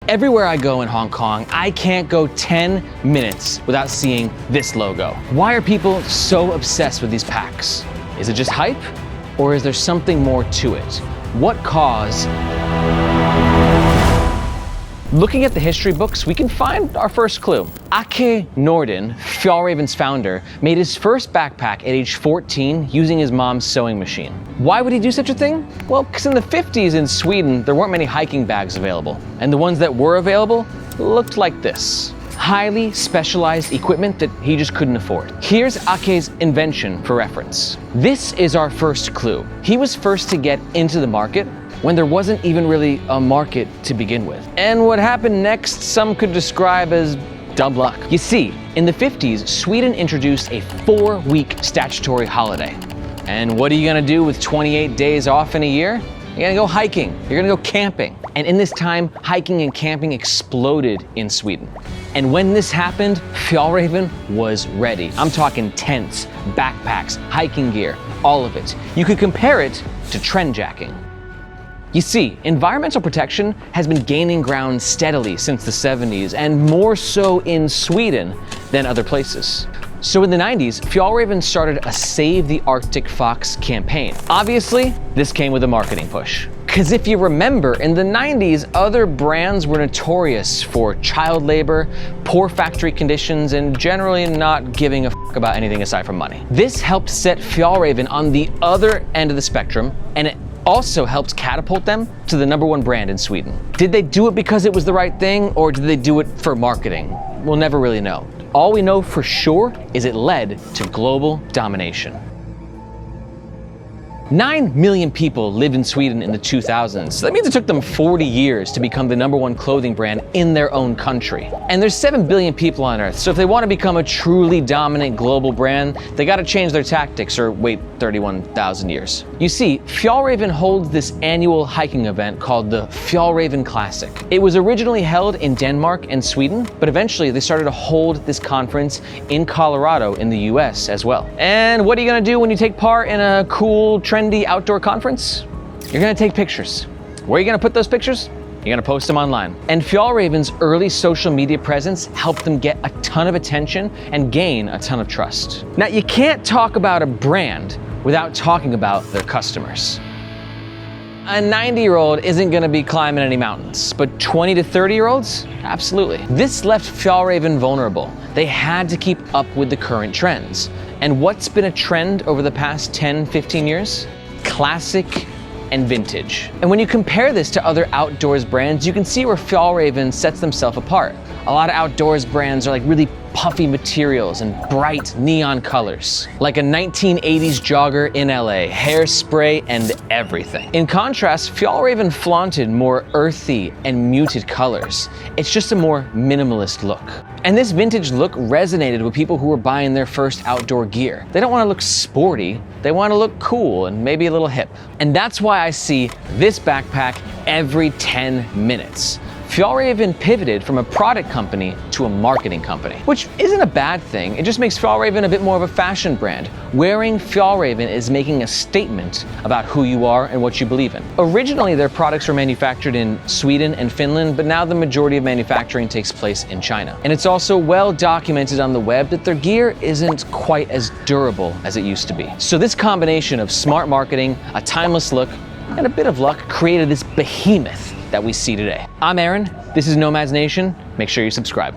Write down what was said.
Everywhere I go in Hong Kong, I can't go 10 minutes without seeing this logo. Why are people so obsessed with these packs? Is it just hype? Or is there something more to it? What cause? Looking at the history books, we can find our first clue. Ake Norden, Fjällräven's founder, made his first backpack at age 14 using his mom's sewing machine. Why would he do such a thing? Well, because in the 50s in Sweden, there weren't many hiking bags available. And the ones that were available looked like this. Highly specialized equipment that he just couldn't afford. Here's Ake's invention for reference. This is our first clue. He was first to get into the market when there wasn't even really a market to begin with. And what happened next, some could describe as dumb luck. You see, in the 50s, Sweden introduced a 4-week statutory holiday. And what are you gonna do with 28 days off in a year? You're gonna go hiking, you're gonna go camping. And in this time, hiking and camping exploded in Sweden. And when this happened, Fjällräven was ready. I'm talking tents, backpacks, hiking gear, all of it. You could compare it to trendjacking. You see, environmental protection has been gaining ground steadily since the 70s, and more so in Sweden than other places. So in the 90s, Fjällräven started a Save the Arctic Fox campaign. Obviously, this came with a marketing push. Because if you remember, in the 90s, other brands were notorious for child labor, poor factory conditions, and generally not giving a fuck about anything aside from money. This helped set Fjällräven on the other end of the spectrum, and it also helped catapult them to the #1 brand in Sweden. Did they do it because it was the right thing, or did they do it for marketing? We'll never really know. All we know for sure is it led to global domination. 9 million people lived in Sweden in the 2000s. So that means it took them 40 years to become the #1 clothing brand in their own country. And there's 7 billion people on Earth, so if they want to become a truly dominant global brand, they got to change their tactics or wait 31,000 years. You see, Fjällräven holds this annual hiking event called the Fjällräven Classic. It was originally held in Denmark and Sweden, but eventually they started to hold this conference in Colorado in the US as well. And what are you going to do when you take part in a cool, trendy outdoor conference? You're gonna take pictures. Where are you gonna put those pictures? You're gonna post them online. And Fjällräven's early social media presence helped them get a ton of attention and gain a ton of trust. Now, you can't talk about a brand without talking about their customers. A 90-year-old isn't gonna be climbing any mountains, but 20 to 30-year-olds, absolutely. This left Fjällräven vulnerable. They had to keep up with the current trends. And what's been a trend over the past 10, 15 years? Classic and vintage. And when you compare this to other outdoors brands, you can see where Fjällräven sets themselves apart. A lot of outdoors brands are like really puffy materials and bright neon colors. Like a 1980s jogger in LA, hairspray and everything. In contrast, Fjällräven flaunted more earthy and muted colors. It's just a more minimalist look. And this vintage look resonated with people who were buying their first outdoor gear. They don't want to look sporty, they want to look cool and maybe a little hip. And that's why I see this backpack every 10 minutes. Fjällräven pivoted from a product company to a marketing company, which isn't a bad thing. It just makes Fjällräven a bit more of a fashion brand. Wearing Fjällräven is making a statement about who you are and what you believe in. Originally, their products were manufactured in Sweden and Finland, but now the majority of manufacturing takes place in China. And it's also well documented on the web that their gear isn't quite as durable as it used to be. So this combination of smart marketing, a timeless look, and a bit of luck created this behemoth that we see today. I'm Aaron, this is Nomads Nation. Make sure you subscribe.